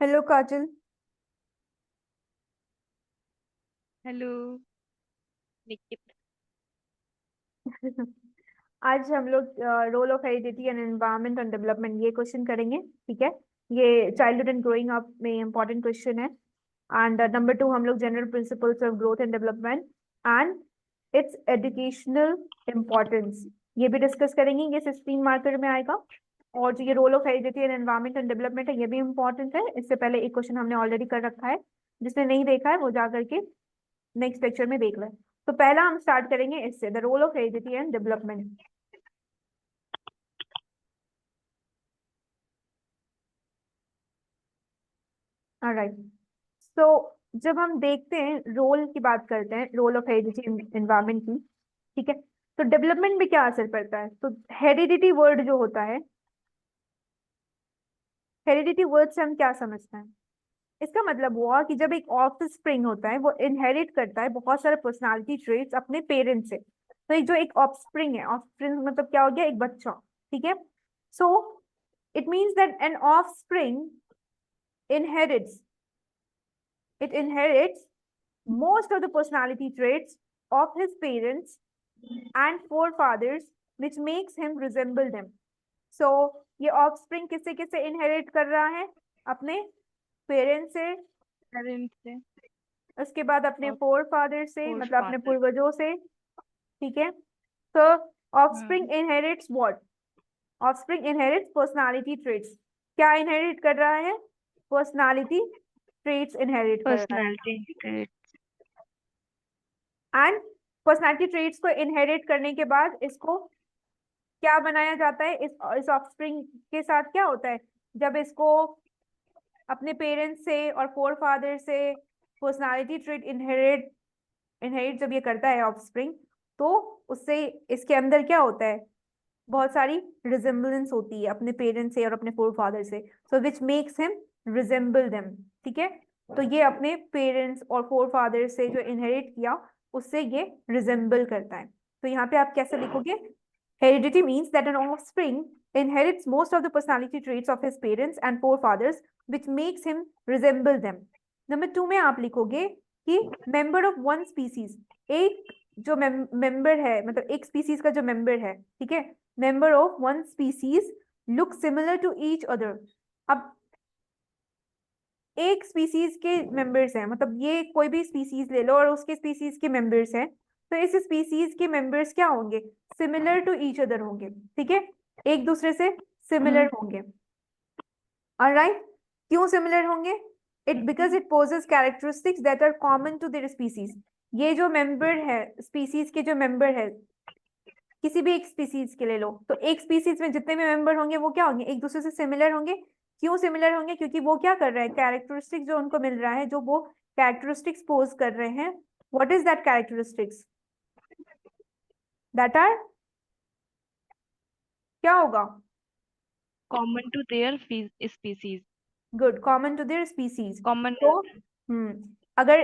Hello काजल। Hello Nikit. आज हम लोग role of heredity and environment and development ये क्वेश्चन करेंगे। ठीक है। ये चाइल्डहुड एंड ग्रोइंग अप में इंपॉर्टेंट क्वेश्चन है। एंड नंबर टू हम लोग general principles of growth and development and its educational importance ये भी डिस्कस करेंगे। ये 16 मार्कर में आएगा। और जो ये role of heredity and environment and development है ये भी इंपॉर्टेंट है। इससे पहले एक क्वेश्चन हमने ऑलरेडी कर रखा है। जिसने नहीं देखा है वो जा करके नेक्स्ट लेक्चर में देख लें। तो पहला हम स्टार्ट करेंगे इससे, the role of heredity and development. Alright. So जब हम देखते हैं रोल की बात करते हैं, रोल ऑफ हेरिडिटी एनवायरनमेंट की। ठीक है। तो डेवलपमेंट में क्या असर पड़ता है? तो हेरिडिटी वर्ड जो होता है, हेरिडिटी वर्ड से हम क्या समझते हैं? इसका मतलब हुआ कि जब एक ऑफस्प्रिंग होता है वो इनहेरिट करता है बहुत सारे पर्सनालिटी ट्रेट्स अपने पेरेंट्स से। तो एक जो एक ऑफस्प्रिंग है, ऑफस्प्रिंग मतलब क्या हो गया? एक बच्चा। ठीक है। So it means that an offspring inherits it inherits most of the personality traits of his parents and forefathers, which makes him resemble them. So ये ऑफस्प्रिंग किससे किससे इनहेरिट कर रहा है? अपने पेरेंट्स से, पेरेंट्स से उसके बाद अपने और फोर फादर से, फोर मतलब अपने फादर। पूर्वजों से। ठीक है। तो hmm. Offspring inherits what? Offspring inherits personality traits. क्या इनहेरिट कर रहा है? पर्सनालिटी ट्रेट्स इनहेरिट कर रहा है। पर्सनालिटी। एंड पर्सनालिटी ट्रेट्स को इनहेरिट करने के बाद इसको क्या बनाया जाता है? इस ऑफस्प्रिंग के साथ क्या होता है जब इसको अपने पेरेंट्स से और फोर फादर से पर्सनालिटी ट्रेट इनहेरिट इनहेरिट जब ये करता है ऑफस्प्रिंग, तो उससे इसके अंदर क्या होता है? बहुत सारी रिजेम्बलेंस होती है अपने पेरेंट्स से और अपने फोर फादर से। So which makes him resemble them. ठीक है। तो ये अपने पेरेंट्स और फोर फादर से जो इनहेरिट किया उससे ये रिजेम्बल करता है। तो यहाँ पे आप कैसे लिखोगे? Heredity means that an offspring inherits most of the personality traits of his parents and forefathers, which makes him resemble them. Number two में आप लिखोगे कि मेंबर ऑफ वन स्पीसीज, एक जो मेंबर है, मतलब एक स्पीसीज का जो मेंबर है, ठीक है, member of one species look similar to each other. अब एक स्पीसीज के मेंबर्स हैं, मतलब ये कोई भी स्पीसीज ले लो और उसके स्पीसीज के मेंबर्स हैं, तो इस स्पीसीज के मेंबर्स क्या होंगे? सिमिलर टू ईच अदर होंगे। ठीक है। एक दूसरे से सिमिलर होंगे। ऑलराइट। क्यों सिमिलर होंगे? It because it possess characteristics that are common to their species. ये जो मेंबर है, स्पीसीज के जो मेंबर है, किसी भी एक स्पीसीज के ले लो, तो एक स्पीसीज में जितने भी मेंबर होंगे वो क्या होंगे? एक दूसरे से सिमिलर होंगे। क्यों सिमिलर होंगे? क्योंकि वो क्या कर रहे हैं, कैरेक्टरिस्टिक्स जो उनको मिल रहा है, जो वो कैरेक्टरिस्टिक्स पोज कर रहे हैं, what is that characteristics? That are, क्या होगा? Common to their species. Good, common to their species. Common. तो अगर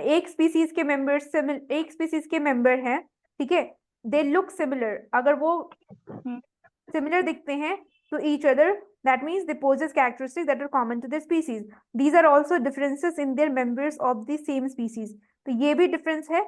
एक स्पीसीज के मेंबर्स से एक स्पीसीज के मेंबर हैं, ठीक है, दे लुक सिमिलर, अगर वो सिमिलर दिखते हैं to each other, that means they possess characteristics that are common to their species. These are also differences in their members of the same species. तो ये भी डिफरेंस है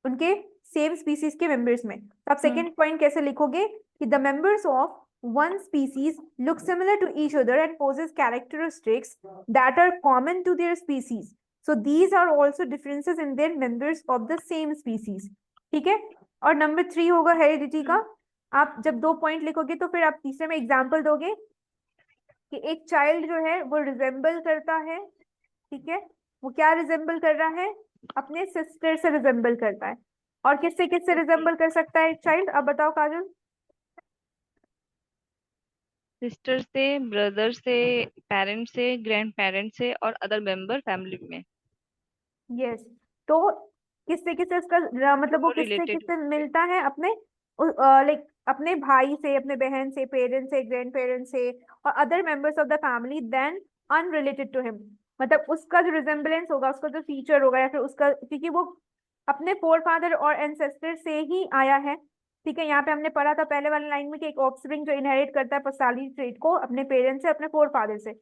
उनके सेम स्पीसीज के मेंबर्स में। तो आप सेकेंड पॉइंट कैसे लिखोगे कि the members of one species look similar to each other and possess characteristics that are common to their species. So these are also differences in their members of the same species. ठीक है। और number three होगा heredity का। आप जब दो point लिखोगे तो फिर आप तीसरे में एग्जाम्पल दोगे कि एक चाइल्ड जो है वो रिजेंबल करता है। ठीक है। वो क्या रिजेंबल कर रहा है? अपने सिस्टर से रिजेंबल करता है। और किससे किससे रिजेंबल कर सकता है एक चाइल्ड? अब बताओ काजल। सिस्टर से, ब्रदर से, पेरेंट्स से, ग्रैंड पेरेंट्स से और अदर मेंबर फैमिली में यस। तो किससे किससे उसका मतलब वो जो किससे रिलेटेड किससे होते हैं। मिलता है? अपने लाइक अपने भाई से, अपने बहन से, पेरेंट्स से, ग्रैंड पेरेंट्स से और other members of the family than unrelated to him. मतलब उसका जो रिजेम्बलेंस होगा, उसका जो फीचर होगा, या फिर उसका, क्योंकि वो अपने फोर फादर और एंसेस्टर से ही आया है। ठीक है। यहाँ पे हमने पढ़ा था पहले वाली लाइन में कि एक ऑफस्प्रिंग जो इनहेरिट करता है पर्सनालिटी ट्रेट को अपने पेरेंट्स से, अपने फोर फादर से।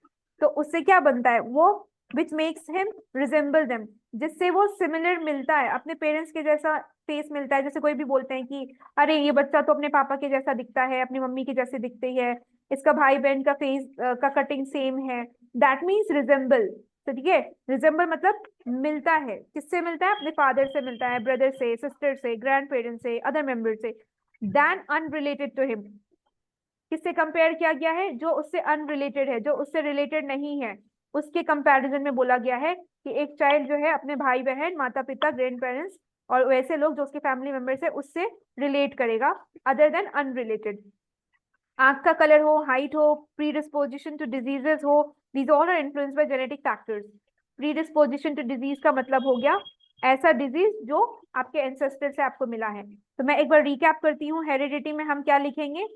तो उससे क्या बनता है वो, विच मेक्स हिम रिजेंबल देम, जिससे वो सिमिलर मिलता है, अपने पेरेंट्स के जैसा फेस मिलता है। जैसे कोई भी बोलते हैं कि अरे ये बच्चा तो अपने पापा के जैसा दिखता है, अपनी मम्मी के जैसे दिखते ही है, इसका भाई बहन का फेस का कटिंग सेम है, दैट मीन्स रिजेंबल। तो ठीक है, रिजेंबल मतलब मिलता है, किससे मिलता है, अपने फादर से मिलता है, ब्रदर से, सिस्टर से, ग्रैंड पेरेंट्स से, अदर मेंबर से, देन अनरिलेटेड टू हिम। किससे कंपेयर किया गया है, जो उससे अनरिलेटेड है, जो उससे रिलेटेड नहीं है, उसके कंपैरिजन में बोला गया है कि एक चाइल्ड जो है अपने भाई बहन, माता पिता, ग्रैंड पेरेंट्स और वैसे लोग जो उसके फैमिली मेंबर्स है उससे रिलेट करेगा, अदर देन अनरिलेटेड। आंख का कलर हो, हाइट हो, प्रीडिस्पोजिशन टू डिजीजेस हो, these all are influenced by genetic factors. Predisposition to disease का मतलब हो गया ऐसा डिजीज जो आपके एंसेस्टर से आपको मिला है। तो मैं एक बार रिकैप करती हूँ, हेरिडिटी में हम क्या लिखेंगे,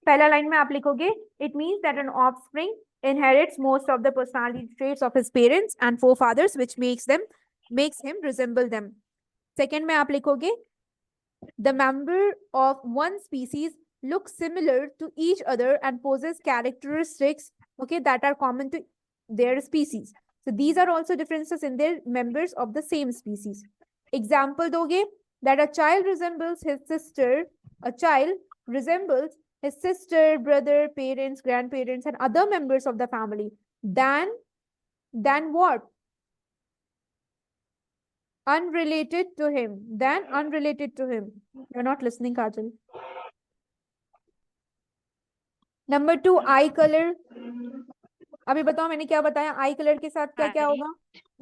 पहला लाइन में आप लिखोगे it means that an offspring inherits most of the personality traits of his parents and forefathers which makes him resemble them. Second में आप लिखोगे the member of one species look similar to each other and possess characteristics, okay, that are common to their species. So these are also differences in their members of the same species. Example दोगे that a child resembles his sister, a child resembles his sister, brother, parents, grandparents, and other members of the family. Then what? Unrelated to him. Then unrelated to him. You're not listening, Kajal. Number 2, eye color. अभी बताओ मैंने क्या बताया, आई colour के साथ क्या क्या Height, होगा?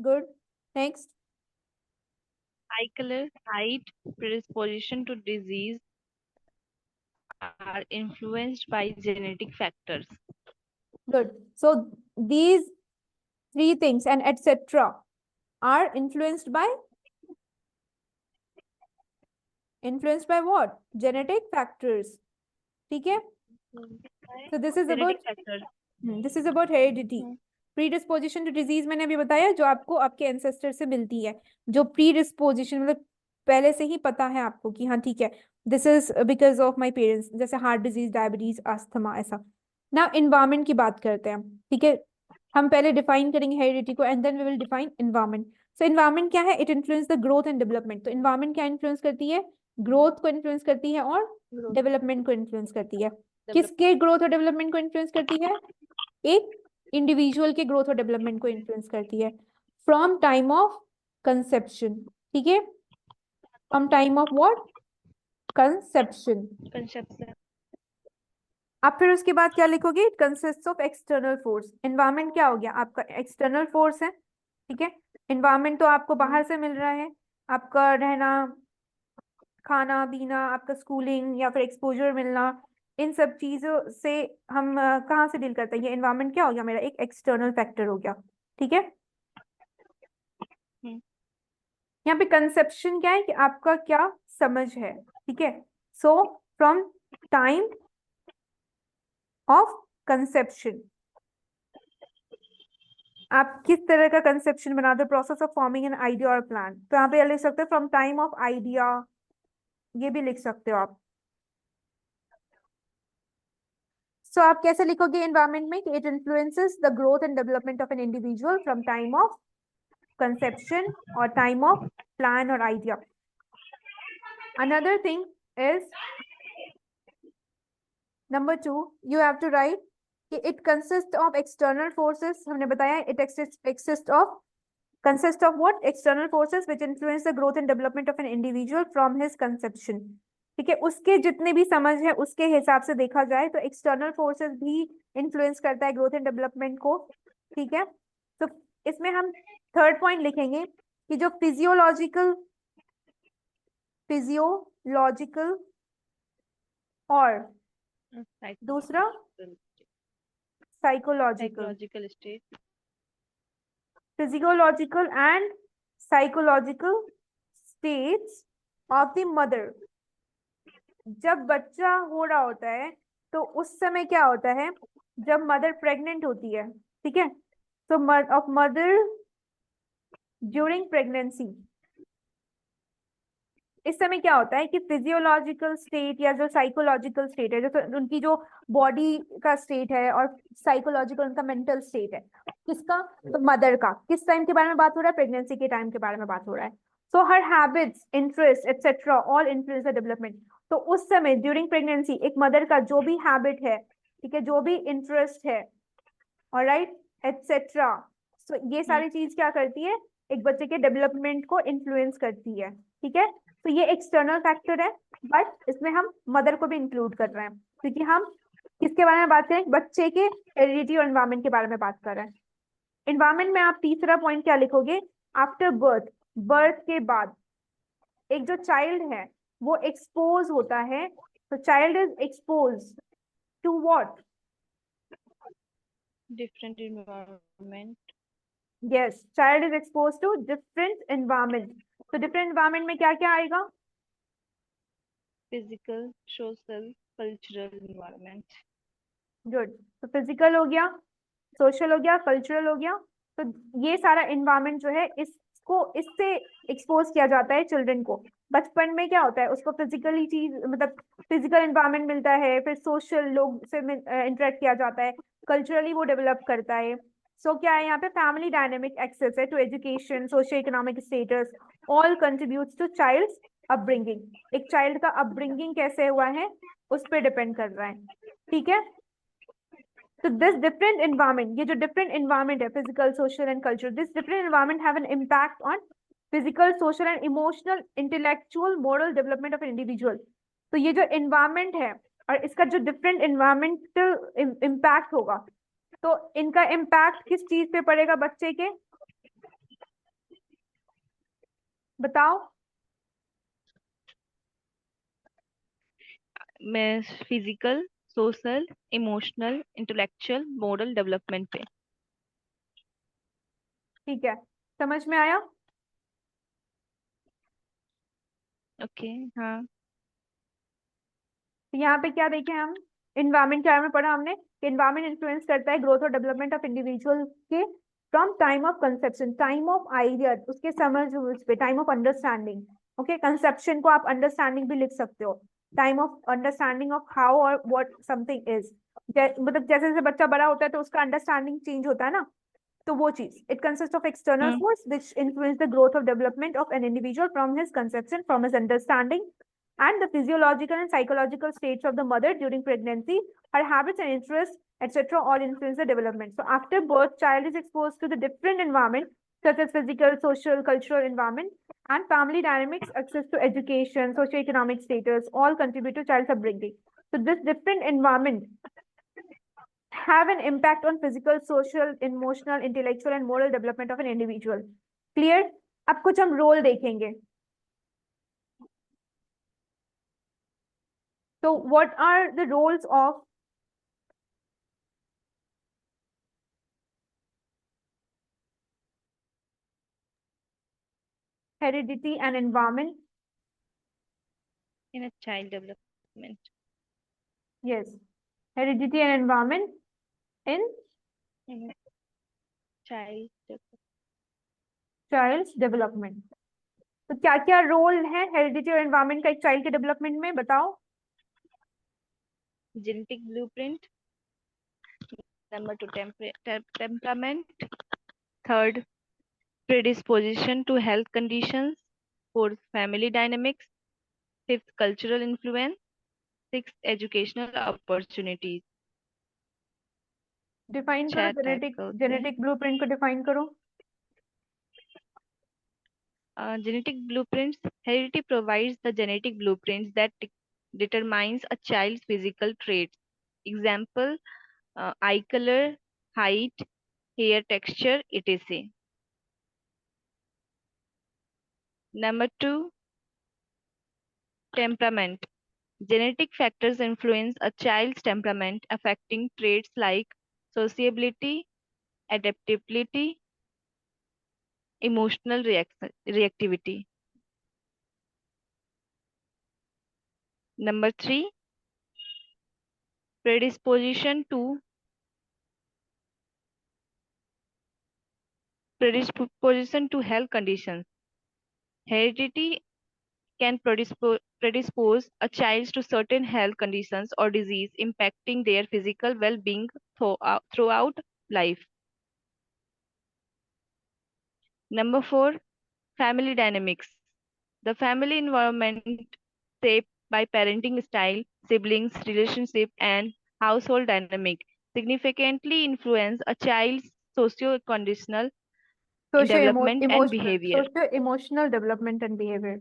Good, next. eye color, height, predisposition to disease are influenced by genetic factors. Good. So these three things and etc. are influenced by what? Genetic factors. ठीक है? So this is about Genetic factors. heredity. Predisposition to disease मैंने अभी बताया, जो आपको आपके ancestor से मिलती है, जो predisposition मतलब पहले से ही पता है आपको कि हाँ ठीक है, this is because of my parents, जैसे हार्ट डिजीज, डायबिटीज, अस्थमा, ऐसा। ना इन्वायरमेंट की बात करते हैं, ठीक है, हम पहले डिफाइन करेंगे हेरिडिटी को and then we will define environment. So environment क्या है, it influence the growth and development. तो इन्वायरमेंट क्या इन्फ्लुएंस करती है, ग्रोथ को इन्फ्लुएंस करती है और डेवलपमेंट को इन्फ्लुएंस करती है। किसके ग्रोथ और डेवलपमेंट को इन्फ्लुएंस करती है, एक इंडिविजुअल के ग्रोथ और डेवलपमेंट को इन्फ्लुएंस करती है फ्रॉम टाइम ऑफ कंसेप्शन, ठीक है, from time of what, conception. Conception. आप फिर उसके बाद क्या लिखोगे, it consist of external force. Environment क्या हो गया, आपका एक्सटर्नल फोर्स है, ठीक है। एनवायरमेंट तो आपको बाहर से मिल रहा है, आपका रहना, खाना पीना, आपका स्कूलिंग या फिर एक्सपोजर मिलना, इन सब चीजों से हम कहाँ से डील करते हैं, ये एनवायरमेंट क्या हो गया, मेरा एक एक्सटर्नल फैक्टर हो गया, ठीक है। यहाँ पे कंसेप्शन क्या है कि आपका क्या समझ है, ठीक है। So from time of conception आप किस तरह का कंसेप्शन बनाते हो, process of forming an idea और प्लान। तो यहाँ पे लिख सकते हो फ्रॉम टाइम ऑफ आइडिया, ये भी लिख सकते हो आप। सो आप कैसे लिखोगे एनवायरमेंट में कि it influences the growth and development of an individual from time of conception और टाइम ऑफ प्लान और idea. Another thing is number 2, you have to write कि it consist of external forces. हमने बताया it consist of what, external forces which influence the growth and development of an individual from his conception, ठीक है। उसके जितने भी समझ है उसके हिसाब से देखा जाए तो एक्सटर्नल फोर्सेस भी इन्फ्लुएंस करता है ग्रोथ एंड डेवलपमेंट को, ठीक है। तो इसमें हम थर्ड पॉइंट लिखेंगे कि जो फिजियोलॉजिकल और दूसरा psychological, Psychological state. physiological and psychological states of the mother। जब बच्चा हो रहा होता है तो उस समय क्या होता है, जब मदर प्रेग्नेंट होती है, ठीक है। तो ऑफ मदर ड्यूरिंग प्रेगनेंसी, इस समय क्या होता है कि फिजियोलॉजिकल स्टेट या जो साइकोलॉजिकल स्टेट है, जो उनकी जो बॉडी का स्टेट है और साइकोलॉजिकल उनका मेंटल स्टेट है, किसका, तो मदर का, किस टाइम के बारे में बात हो रहा है, प्रेगनेंसी के टाइम के बारे में बात हो रहा है। सो हर habits, interest etcetera all influence the development. तो उस समय ड्यूरिंग प्रेगनेंसी एक मदर का जो भी हैबिट है, ठीक है, जो भी इंटरेस्ट है, ऑलराइट, एक्सेट्रा, सो ये सारी चीज क्या करती है, एक बच्चे के डेवलपमेंट को इन्फ्लुएंस करती है, ठीक है। तो ये एक्सटर्नल फैक्टर है, बट इसमें हम मदर को भी इंक्लूड कर रहे हैं, क्योंकि हम किसके बारे में बात करें, बच्चे के हेरिडिटी और एनवायरमेंट के बारे में बात कर रहे हैं। एनवायरमेंट में आप तीसरा पॉइंट क्या लिखोगे, आफ्टर बर्थ, बर्थ के बाद एक जो चाइल्ड है वो एक्सपोज होता है, तो child is expose to what, different environment, yes, child is expose to different environment. तो डिफरेंट एनवायरमेंट में क्या क्या आएगा, physical, social, cultural environment. Good. तो फिजिकल हो गया, सोशल हो गया, कल्चरल हो गया। तो ये सारा एनवायरमेंट जो है इसको इससे एक्सपोज किया जाता है चिल्ड्रन को। बचपन में क्या होता है, उसको फिजिकली चीज मतलब फिजिकल एनवायरमेंट मिलता है, फिर सोशल लोग से इंटरेक्ट किया जाता है, कल्चरली वो डेवलप करता है। सो क्या है यहाँ पे, फैमिली डायनेमिक एक्सेस है to education, social economic status, all contributes to child's upbringing. एक चाइल्ड का अपब्रिंगिंग कैसे हुआ है उस पर डिपेंड कर रहा है, ठीक है। So this different environment, ये जो different environment है, physical, social and cultural, this different environment have an impact on physical, social and emotional, intellectual, moral development of an individual. तो ये जो environment है और इसका जो different environmental impact होगा, तो इनका impact किस चीज पे पड़ेगा बच्चे के, बताओ। मैं physical, social, emotional, intellectual, moral development पे। ठीक है, समझ में आया। ओके, हाँ। तो यहाँ पे क्या देखें हम, इन्वायरमेंट के बारे में पढ़ा हमने कि इन्वायरमेंट इन्फ्लुएंस करता है ग्रोथ और डेवलपमेंट ऑफ इंडिविजुअल के from time of conception, time of idea, उसके समझ उस पे, time of understanding. Okay, conception को आप अंडरस्टैंडिंग भी लिख सकते हो, time of understanding of how और व्हाट समथिंग इज। मतलब जैसे जैसे बच्चा बड़ा होता है तो उसका अंडरस्टैंडिंग चेंज होता है ना, तो वो चीज, it consist of external hmm. Force which influence the growth of development of an individual from his conception, from his understanding and the physiological and psychological states of the mother during pregnancy, her habits and interests, etc., all influence the development. So after birth, child is exposed to the different environment such as physical, social, cultural environment, and family dynamics, access to education, socio-economic status, all contribute to child's upbringing. So this different environment have an impact on physical, social, emotional, intellectual, and moral development of an individual. Clear? अब कुछ हम role देखेंगे। So what are the roles of heredity and environment? In a child development. Yes, heredity and environment in in child. child's development. तो क्या क्या role है heredity और environment का एक चाइल्ड के डेवलपमेंट में, बताओ। Genetic blueprint. Number 2, temperament. Third, predisposition to health conditions. Fourth, family dynamics. Fifth, cultural influence. Sixth, educational opportunities. Define करो 6 टाइप जेनेटिक, का होते हैं। जेनेटिक ब्लूप्रिंट को डिफाइन करो। Genetic blueprints. Heredity provides the genetic blueprints that determines a child's physical traits. Example, eye color, height, hair texture, etc. Number 2, temperament. Genetic factors influence a child's temperament, affecting traits like sociability, adaptability, emotional reactivity. Number 3, predisposition to predisposition to health conditions. Heredity can predispose a child to certain health conditions or disease impacting their physical well-being throughout life. Number 4, family dynamics. The family environment shaped by parenting style, siblings, relationship, and household dynamic significantly influence a child's socio-conditional development and behavior. Socio-emotional development and behavior.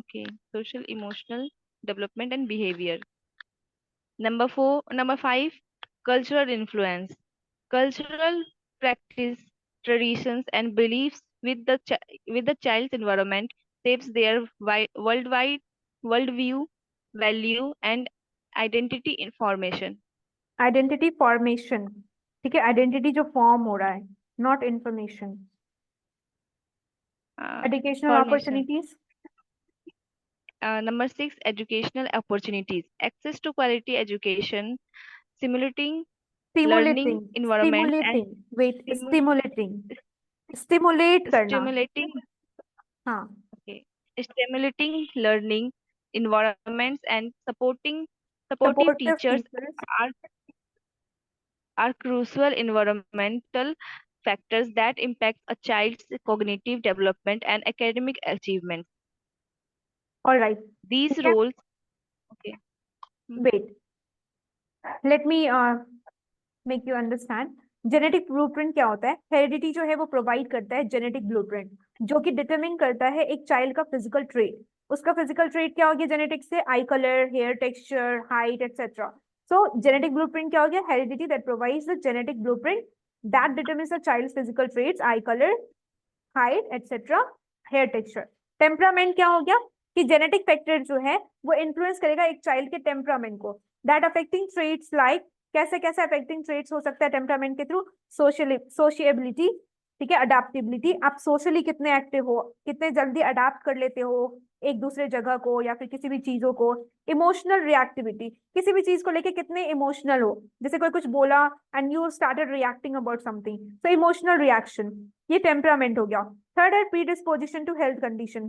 Okay, social emotional development and behavior. Number 5, cultural influence. Cultural practice, traditions, and beliefs with the child's environment shapes their worldwide worldview, value, and identity information. Identity formation. ठीक है, identity जो form हो रहा है, not information. Educational Formation. Opportunities. Number 6, educational opportunities. Access to quality education, simulating learning environments and stimulate करना. stimulating हाँ. okay, stimulating learning environments and supportive Supportive teachers teachers. are are crucial environmental factors that impact a child's cognitive development and academic achievements. All right. These ठीक है. roles, okay. Wait. Let me make you understand. Genetic blueprint क्या होता है? Heredity जो है वो provide करता है जेनेटिक ब्लूप्रिंट, जो कि डिटरमिन करता है एक चाइल्ड का फिजिकल ट्रेट. उसका फिजिकल ट्रेट क्या हो गया जेनेटिक से? Eye colour, hair texture, height etcetera. So genetic blueprint क्या हो गया? Heredity that provides the genetic blueprint that determines the child's physical traits, eye colour, height etcetera, hair texture. Temperament क्या हो गया? कि जेनेटिक फैक्टर जो है वो इन्फ्लुएंस करेगा एक चाइल्ड के टेम्परामेंट को. दैट अफेक्टिंग ट्रेट्स लाइक, कैसे कैसे अफेक्टिंग ट्रेट्स हो सकता है टेम्परामेंट के थ्रू? सोशिएबिलिटी, ठीक है, अडेप्टेबिलिटी. आप सोशली कितने एक्टिव हो, कितने जल्दी अडेप्ट कर लेते हो एक दूसरे जगह को या फिर किसी भी चीजों को. इमोशनल रिएक्टिविटी, किसी भी चीज को लेके कितने इमोशनल हो, जैसे कोई कुछ बोला and you started reacting about something, so emotional reaction, ये टेम्परामेंट हो गया. थर्ड है प्रीडिस्पोजिशन टू हेल्थ कंडीशन.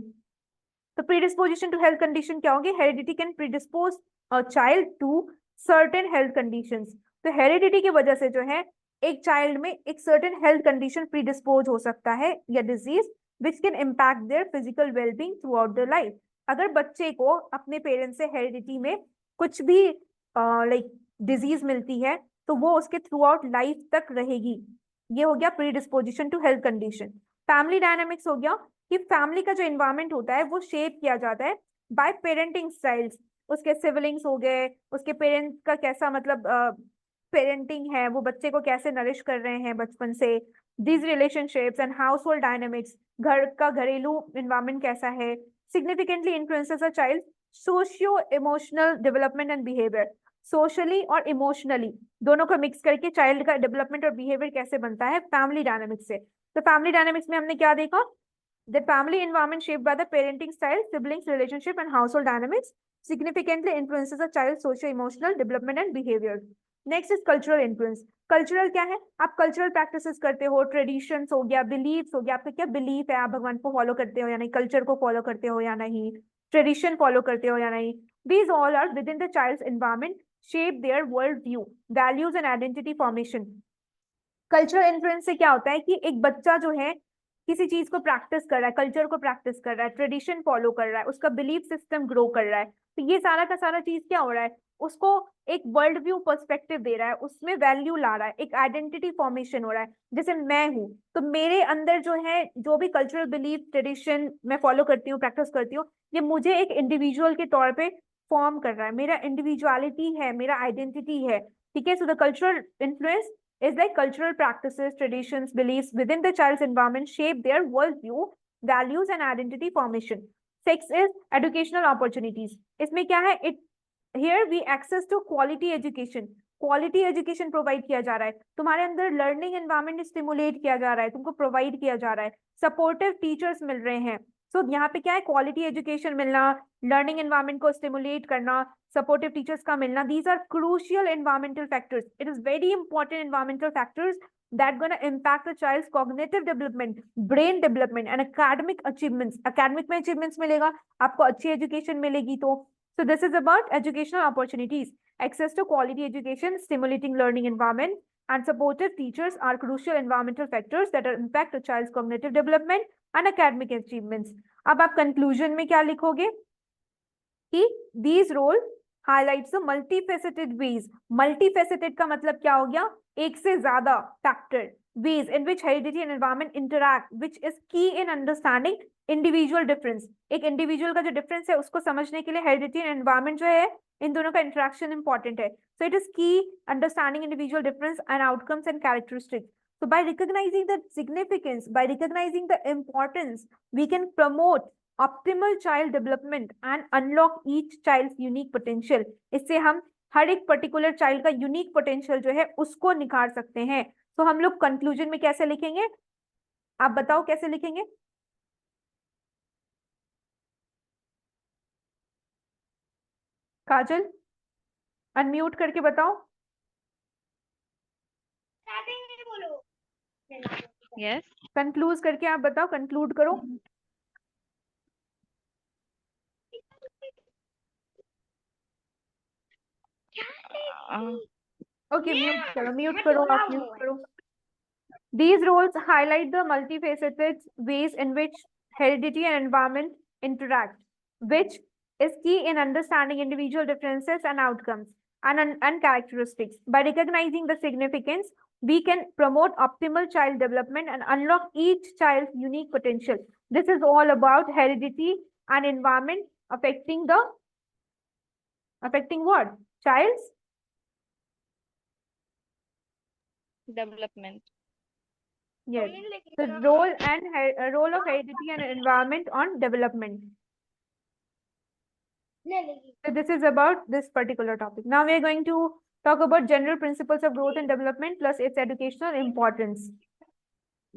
तो प्रीडिस्पोजिशन टू हेल्थ कंडीशन क्या होगी? Heredity can predispose a child to certain health conditions. तो हेरिडिटी की वजह से जो है एक चाइल्ड में एक सर्टेन हेल्थ कंडीशन प्रीडिस्पोज हो सकता है या disease which can impact their physical wellbeing through out their life. अगर बच्चे को अपने पेरेंट्स से हेरिडिटी में कुछ भी लाइक डिजीज मिलती है तो वो उसके थ्रू आउट लाइफ तक रहेगी. ये हो गया predisposition to health condition. Family dynamics हो गया कि फैमिली का जो एनवायरनमेंट होता है वो शेप किया जाता है बाय पेरेंटिंग स्टाइल्स. उसके सिबलिंग्स हो गए, उसके पेरेंट्स का कैसा मतलब पेरेंटिंग है, वो बच्चे को कैसे नरिश कर रहे हैं बचपन से. These relationships and house hold dynamics, घर का घरेलू एनवायरनमेंट कैसा है, significantly influences a child socio emotional development and behaviour. Socially और इमोशनली दोनों को मिक्स करके चाइल्ड का डेवलपमेंट और बिहेवियर कैसे बनता है? फैमिली डायनेमिक्स से. तो फैमिली डायनेमिक्स में हमने क्या देखा? The family environment shaped by the parenting style, siblings relationship and household dynamics significantly influences a child's socio-emotional development and behavior. Next is cultural influence. Cultural क्या है? आप cultural practices करते हो, traditions हो गया, beliefs हो गया. आपका क्या belief है? आप भगवान को follow करते हो या नहीं? Culture को follow करते हो या नहीं? Tradition follow करते हो या नहीं? These all are within the child's environment shape their world view, values and identity formation. Cultural influence से क्या होता है कि एक बच्चा जो है किसी चीज को प्रैक्टिस कर रहा है, कल्चर को प्रैक्टिस कर रहा है, ट्रेडिशन फॉलो कर रहा है, उसका बिलीफ सिस्टम ग्रो कर रहा है. तो ये सारा का सारा चीज क्या हो रहा है? उसको एक वर्ल्ड व्यू पर्सपेक्टिव दे रहा है, उसमें वैल्यू ला रहा है, एक आइडेंटिटी फॉर्मेशन हो रहा है. जैसे मैं हूँ तो मेरे अंदर जो है जो भी कल्चरल बिलीफ ट्रेडिशन मैं फॉलो करती हूँ, प्रैक्टिस करती हूँ, ये मुझे एक इंडिविजुअल के तौर पे फॉर्म कर रहा है. मेरा इंडिविजुअलिटी है, मेरा आइडेंटिटी है. ठीक है. So the cultural influence is like cultural practices, traditions, beliefs within the child's environment shape their worldview, values and identity formation. Six is educational opportunities. इसमें क्या है? Here we access to quality education. Quality education provide किया जा रहा है, तुम्हारे अंदर learning environment stimulate किया जा रहा है, तुमको प्रोवाइड किया जा रहा है, सपोर्टिव टीचर्स मिल रहे हैं, सो यहाँ पे क्या है, क्वालिटी एजुकेशन मिलना, लर्निंग एनवायरनमेंट को स्टिमुलेट करना, सपोर्टिव टीचर्स का मिलना, these are crucial environmental factors. It is very important environmental factors that gonna impact a child's cognitive development, brain development and academic achievements. Academic में achievements मिलेगा, आपको अच्छी education मिलेगी तो. So this is about educational opportunities. Access to quality education, stimulating learning environment and supportive teachers are crucial environmental factors that impact a child's cognitive development and academic achievements. अब आप conclusion में क्या लिखोगे कि these roles highlights the multifaceted ways. Multifaceted का मतलब क्या हो गया, एक से ज्यादा factor, ways in which heredity and environment interact, which is key in understanding individual difference. एक individual का जो difference है उसको समझने के लिए heredity and environment जो है इन दोनों का interaction important है. So it is key understanding individual difference and outcomes and characteristics. So by recognizing the significance, by recognizing the importance, we can promote optimal child development and unlock each child's unique potential. इससे हम हर एक particular child का unique potential जो है उसको निखार सकते हैं. तो हम लोग कंक्लूजन में कैसे लिखेंगे, आप बताओ कैसे लिखेंगे? काजल अनम्यूट करके बताओ. यस, कंक्लूज करके आप बताओ, कंक्लूड करो. ओके म्यूट करो आप म्यूट करो. These roles highlight the multifaceted ways in which heredity and environment interact, which is key in understanding individual differences and outcomes and characteristics. By recognizing the significance, we can promote optimal child development and unlock each child's unique potential. This is all about heredity and environment affecting what? Child's development. Yes, the role role of heredity and environment on development. So this is about this particular topic. Now we are going to talk about general principles of growth and development plus its educational importance.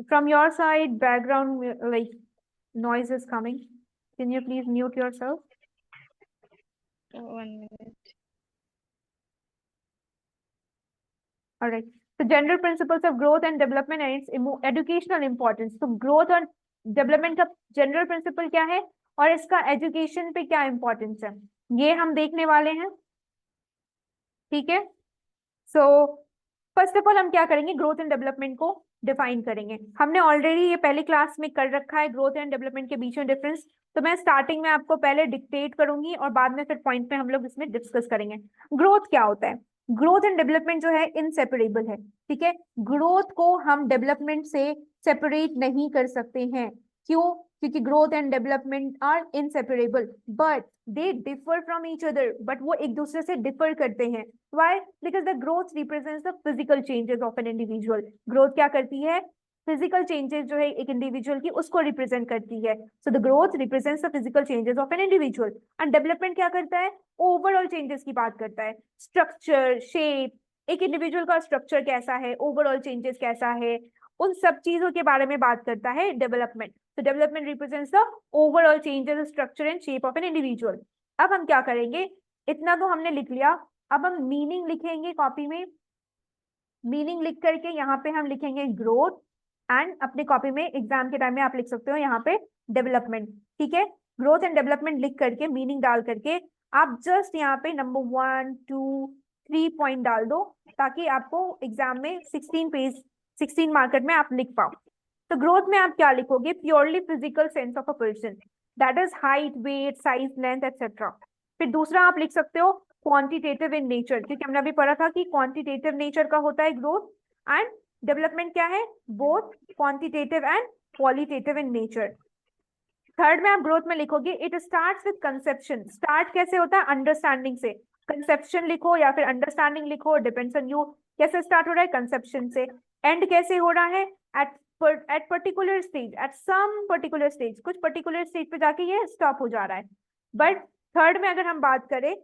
From your side, background like noise is coming. Can you please mute yourself? 1 minute. All right. So general principles of growth and development and its educational importance. So growth और development का general principle क्या है और इसका education पे क्या importance है, ये हम देखने वाले हैं. ठीक है. So first of all हम क्या करेंगे, growth and development को डिफाइन करेंगे. हमने ऑलरेडी ये पहले क्लास में कर रखा है ग्रोथ एंड डेवलपमेंट के बीच में डिफरेंस. तो मैं स्टार्टिंग में आपको पहले डिक्टेट करूंगी और बाद में फिर पॉइंट पे हम लोग इसमें डिस्कस करेंगे. ग्रोथ क्या होता है, ग्रोथ एंड डेवलपमेंट जो है इनसेपरेबल है. ठीक है, ग्रोथ को हम डेवलपमेंट से सेपरेट नहीं कर सकते हैं. क्यों? क्योंकि growth and development are inseparable but they differ from each other. But वो एक दूसरे से डिफर करते हैं. Why? Because the growth represents the physical changes of an individual. Growth क्या करती है, फिजिकल चेंजेस जो है एक इंडिविजुअल की उसको रिप्रेजेंट करती है. So the growth represents the physical changes of an individual and development क्या करता है, ओवरऑल चेंजेस की बात करता है. स्ट्रक्चर, शेप, एक इंडिविजुअल का स्ट्रक्चर कैसा है, ओवरऑल चेंजेस कैसा है, उन सब चीजों के बारे में बात करता है डेवलपमेंट. तो development represents the overall changes, structure and shape of an individual. अब हम क्या करेंगे, इतना तो हमने लिख लिया. अब हम मीनिंग लिखेंगे कॉपी में. मीनिंग लिख करके यहाँ पे हम लिखेंगे ग्रोथ एंड अपने कॉपी में एग्जाम के टाइम में आप लिख सकते हो यहाँ पे डेवलपमेंट. ठीक है, ग्रोथ एंड डेवलपमेंट लिख करके मीनिंग डाल करके आप जस्ट यहाँ पे नंबर 1, 2, 3 पॉइंट डाल दो ताकि आपको एग्जाम में 16 मार्कर में आप लिख पाओ. तो ग्रोथ में आप क्या लिखोगे, purely physical sense of a person, that is height, weight, size, length etcetera. फिर दूसरा आप लिख सकते हो क्वांटिटेटिव इन नेचर, क्योंकि हमने अभी पढ़ा था कि क्वांटिटेटिव नेचर का होता है ग्रोथ एंड डेवलपमेंट क्या है, both quantitative and qualitative in nature. Third में आप ग्रोथ में लिखोगे it starts with conception. Start कैसे होता है, अंडरस्टैंडिंग से. कंसेप्शन लिखो या फिर अंडरस्टैंडिंग लिखो, डिपेंड्स ऑन यू. कैसे स्टार्ट हो रहा है, कंसेप्शन से. एंड कैसे हो रहा है, at particular stage, at some particular stage, कुछ पर्टिकुलर स्टेज पे जाके ये स्टॉप हो जा रहा है. बट थर्ड में अगर हम बात करें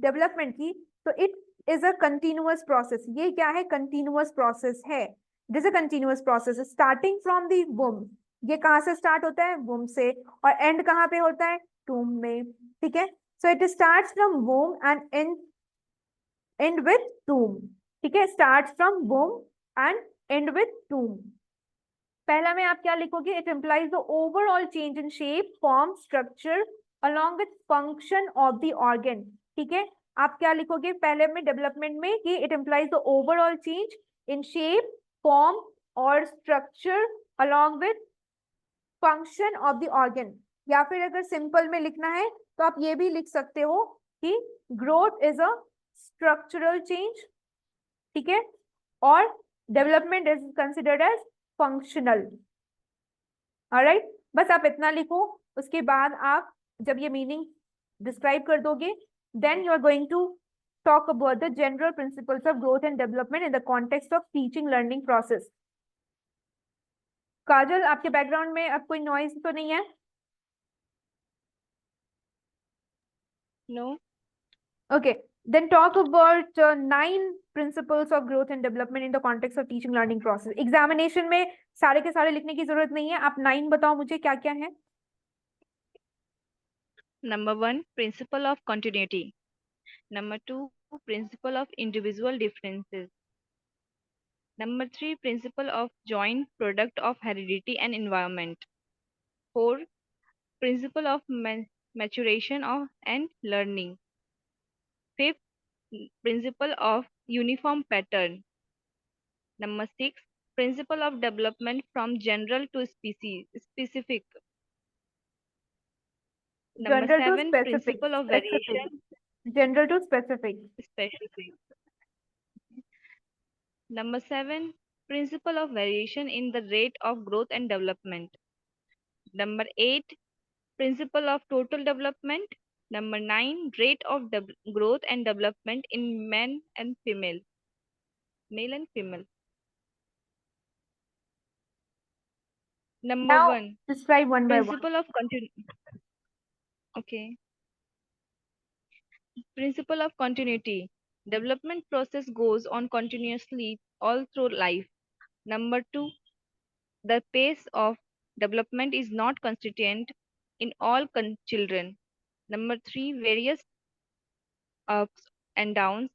डेवलपमेंट की तो it is a continuous process. ये क्या है, कंटिन्यूअस प्रोसेस है. This a continuous process starting from the womb. ये कहाँ से स्टार्ट होता है? वूम से, और एंड कहाँ पे होता है? टूम में, ठीक है। So it starts from womb and end with tomb, ठीक है, starts from womb and end with tomb. पहला में आप क्या लिखोगे? It implies the overall change in shape, form, structure along with function of the organ, ठीक है। आप क्या लिखोगे पहले में डेवलपमेंट में? कि it implies the overall change in shape, form और structure along with function of the organ. या फिर अगर सिंपल में लिखना है तो आप ये भी लिख सकते हो कि growth is a structural change, ठीक है, और development is considered as functional. Alright, बस आप इतना लिखो। उसके बाद आप जब ये मीनिंग डिस्क्राइब कर दोगे, then you are going to talk about the general principles of growth and development in the context of teaching learning process. काजल, आपके बैकग्राउंड में अब कोई नॉइज तो नहीं है? No. Okay, then talk about 9 principles of growth and development in the context of teaching learning process. Examination में सारे के सारे लिखने की जरूरत नहीं है, आप 9 बताओ मुझे क्या क्या है। Number 1, principle of continuity. Number 2, principle of individual differences. Number 3, principle of joint product of heredity and environment. 4, principle of maturation of and learning. 5th, principle of uniform pattern. Number 6, principle of development from general to specific. Number general to 7, specific, principle of specific, variation general to specific. specific. Number 7, principle of variation in the rate of growth and development. Number 8, principle of total development. Number 9, rate of growth and development in men and female, male and female. Number Now 1, describe one by one. principle of okay, principle of continuity. Development process goes on continuously all through life. Number 2, the pace of development is not consistent in all children. Number 3, various ups and downs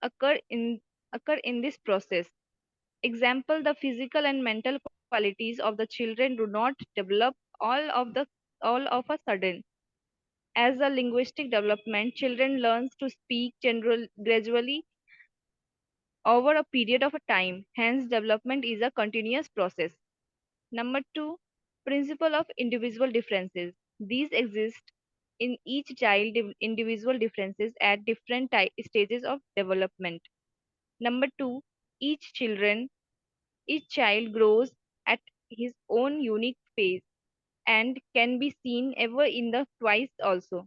occur in this process. Example, the physical and mental qualities of the children do not develop all of a sudden. As a linguistic development, children learns to speak gradually over a period of time. Hence, development is a continuous process. Number 2, principle of individual differences. These exist in each child individual differences at different stages of development. Number 2, each child grows at his own unique pace and can be seen ever in the twins also.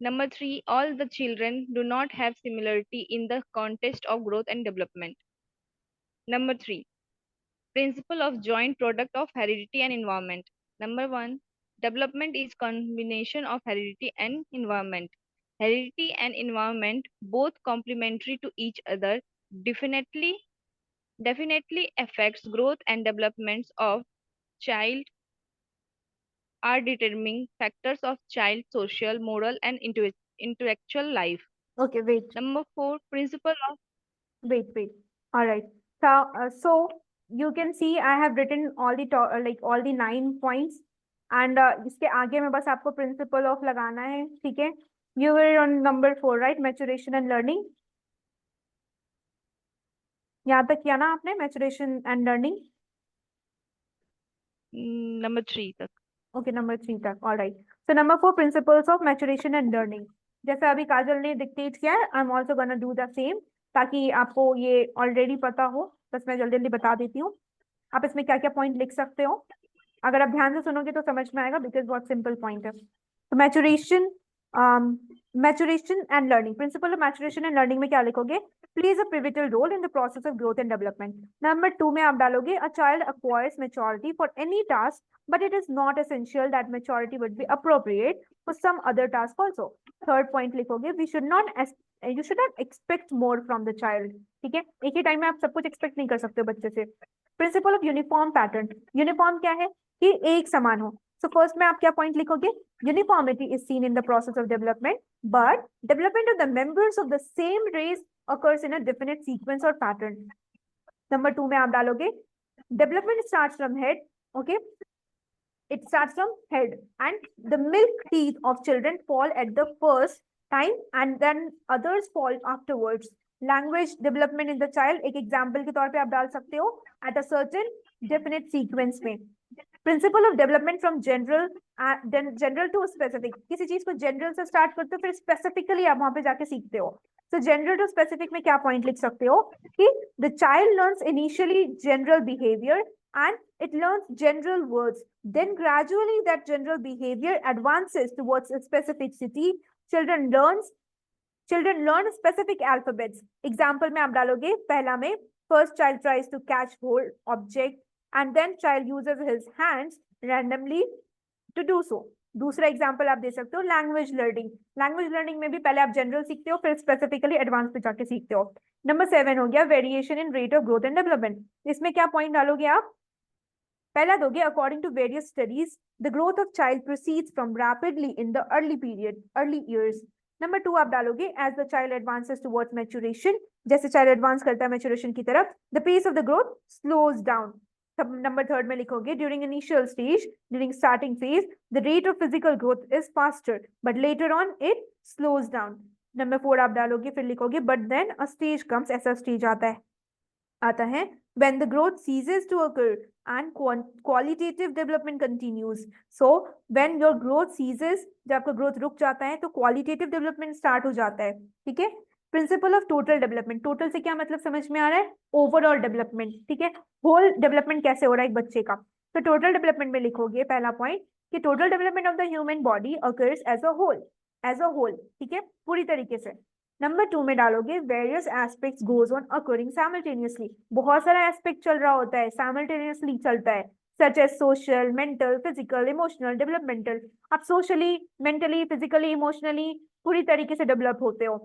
Number 3, all the children do not have similarity in the context of growth and development. Number 3, principle of joint product of heredity and environment. Number 1, development is combination of heredity and environment. Heredity and environment, both complementary to each other, definitely affects growth and developments of child, are determining factors of child social, moral and intellectual life. Okay, wait. Number 4, principle of Wait. All right. So you can see I have written all the like all the 9 points, and इसके आगे में बस आपको principle of लगाना है, ठीक है? You were on number 4, right? Maturation and learning. यहाँ तक किया ना आपने? Maturation and learning. number 3 तक. Okay, number 3 तक. All right. So number 4, principles of maturation and learning. जैसा अभी काजल ने डिक्टेट किया है, I'm also gonna do the same, ताकि आपको ये ऑलरेडी पता हो। बस मैं जल्दी जल्दी बता देती हूँ। आप इसमें क्या क्या पॉइंट लिख सकते हो, अगर आप ध्यान से सुनोगे तो समझ में आएगा, बिकॉज बहुत सिंपल पॉइंट है। तो maturation and learning, principle of maturation and learning में क्या लिखोगे? Plays a pivotal role in the process of growth and development. Number 2 में आप डालोगे a child acquires maturity for any task, but it is not essential that maturity would be appropriate for some other task also. Third point लिखोगे, you should not expect more from the child. ठीक है, एक ही time में आप सब कुछ expect नहीं कर सकते हो बच्चे से। Principle of uniform pattern, uniform क्या है कि एक समान हो। सो फर्स्ट में आप क्या पॉइंट लिखोगे, uniformity is seen in the process of development, but development of the members of the same race occurs in a definite sequence or pattern. Number 2 में आप डालोगे development starts from head, okay, it starts from head and the milk teeth of children fall at the first time and then others fall afterwards. Language development in the child एक example के तौर पे आप डाल सकते हो at a certain definite sequence में. Principle of development from general to specific, किसी चीज को जनरल से स्टार्ट करते हो फिर स्पेसिफिकली आप वहां पे जाके सीखते हो. तो जनरल टू स्पेसिफिक में क्या पॉइंट लिख सकते हो कि the child learns initially general behaviour and it learns general words, then gradually that general behavior advances towards specificity. Children learn specific alphabets. Example में आप डालोगे पहला में first child tries to catch hold object and then child uses his hands randomly to do so. दूसरा example आप दे सकते हो language learning. Language learning में भी पहले आप जनरल सीखते हो फिर स्पेसिफिकली एडवांस पे जाके सीखते हो. नंबर 7 हो गया variation in rate of growth and development. इसमें क्या पॉइंट डालोगे आप, पहला दोगे according to various studies the growth of child proceeds from rapidly in the early years. Number 2 आप डालोगे as the child advances towards maturation, जैसे चाइल्ड एडवांस करता है मैच्योरेशन की तरफ the pace of the growth slows down. Number 3 में लिखोगे during initial stage, during starting phase the rate of physical growth is faster but later on it slows down. Number 4 आप डालोगे फिर लिखोगे but then a stage comes, ऐसा stage आता है when the growth ceases to occur and qualitative development continues. So when your growth ceases, जब आपका growth रुक जाता है तो क्वालिटेटिव डेवलपमेंट स्टार्ट हो जाता है. ठीक है. Principle of total development, total से क्या मतलब समझ में आ रहा है, ओवरऑल डेवलपमेंट. ठीक है, होल डेवलपमेंट कैसे हो रहा है एक बच्चे का. तो टोटल डेवलपमेंट में लिखोगे पहला पॉइंट कि total development of the human body occurs as a whole. ठीक है, पूरी तरीके से. नंबर 2 में डालोगे various aspects goes on occurring simultaneously, बहुत सारा एस्पेक्ट चल रहा होता है, साइमल्टेनियसली चलता है, such as social, mental, physical, emotional, developmental. आप सोशली, मेंटली, फिजिकली, इमोशनली पूरी तरीके से डेवलप होते हो.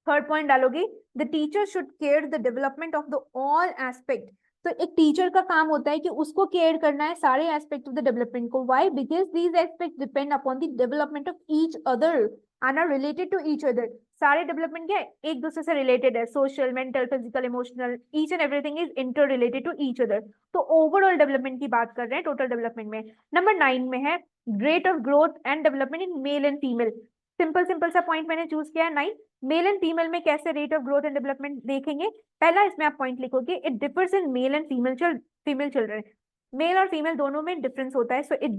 थर्ड पॉइंट डालोगे the teacher should care the development of the all aspect. तो एक टीचर का काम होता है कि उसको केयर करना है सारे एस्पेक्ट ऑफ द डेवलपमेंट को. Why? Because these aspect depend upon the development of each other and are related to each other. सारे डेवलपमेंट क्या है, एक दूसरे से रिलेटेड है, social, mental, physical, emotional, each and everything is interrelated to each other. तो overall development की बात कर रहे हैं टोटल डेवलपमेंट में. नंबर 9 में है rate of growth and development in male and female. Simple सा पॉइंट मैंने चूज किया है 9. मेल एंड फीमेल में कैसे rate of growth and development देखेंगे. पहला इसमें आप पॉइंट लिखोगे it differs in male and female children. Male और फीमेल दोनों में डिफरेंस होता है. So it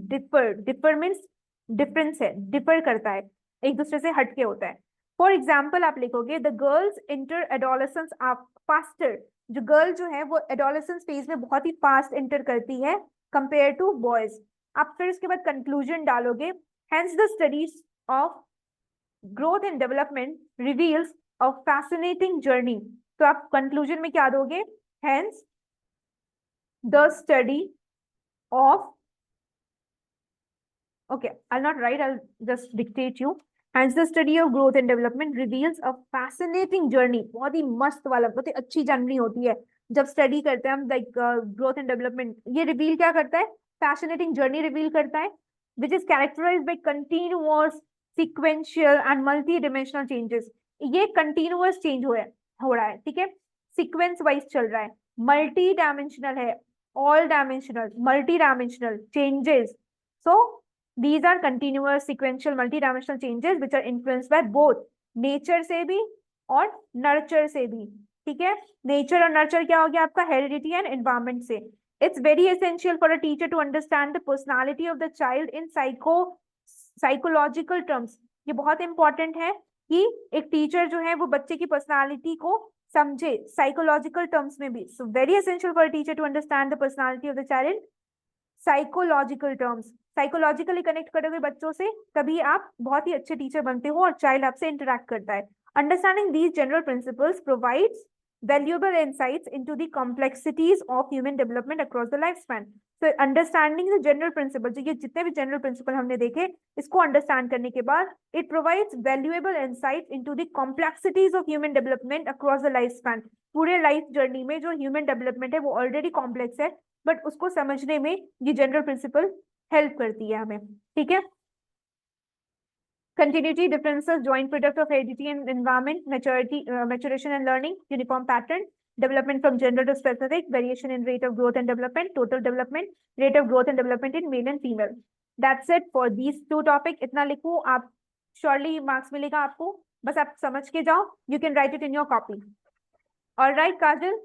differ means difference है, डिफर करता है, एक दूसरे से हटके होता है. फॉर एग्जाम्पल आप लिखोगे the girls in their adolescence are faster. जो गर्ल जो है वो एडोलेसेंस फेज में बहुत ही फास्ट इंटर करती है कंपेयर टू बॉयज. आप फिर उसके बाद कंक्लूजन डालोगे hence the studies of growth and development reveals a fascinating journey. तो आप कंक्लूजन में क्या दोगे, hence the study of, okay, I'll not write, I'll just dictate you. Hence the study of growth and development reveals a fascinating journey. बहुत ही मस्त वाला, बहुत ही अच्छी जर्नी होती है जब स्टडी करते हैं हम लाइक ग्रोथ एंड डेवलपमेंट. ये रिवील क्या करता है, फैसिनेटिंग जर्नी रिवील करता है which is characterized by continuous, sequential and multi-dimensional changes. ये continuous change हो रहा है. ठीक है, सीक्वेंस वाइज चल रहा है, मल्टी डायमेंशनल है, all dimensional, multi dimensional changes. So these are continuous, sequential, multi-dimensional changes which are influenced by both nature से भी और nurture से भी. ठीक है, nature और nurture क्या हो गया आपका, heredity and environment से. It's very essential for a teacher to understand the personality of the child in psychological terms. ये बहुत important है कि एक टीचर जो है वो बच्चे की पर्सनालिटी को समझे साइकोलॉजिकल टर्म्स में भी. So very essential for a teacher to understand the personality of the child in psychological terms. Psychologically connect करोगे बच्चों से तभी आप बहुत ही अच्छे टीचर बनते हो और चाइल्ड आपसे इंटरेक्ट करता है. Understanding these general principles provides valuable insights into the complexities of human development across the lifespan. So understanding the general principle, जो ये जितने भी जनरल प्रिंसिपल हमने देखे, इसको अंडरस्टैंड करने के बाद it provides valuable insight into the complexities of human development across the life span. पूरे लाइफ जर्नी में जो ह्यूमन डेवलपमेंट है वो ऑलरेडी कॉम्प्लेक्स है, बट उसको समझने में ये जनरल प्रिंसिपल हेल्प करती है हमें। ठीक है, continuity, differences, joint product of heredity and environment, maturity, maturation and learning, uniform pattern, development from gender to specific, variation in rate of growth and development, total development, rate of growth and development in male and female. That's it for these two topic. इतना लिखो आप, surely marks मिलेगा आपको, बस आप समझ के जाओ. You can write it in your copy. All right, Kajal.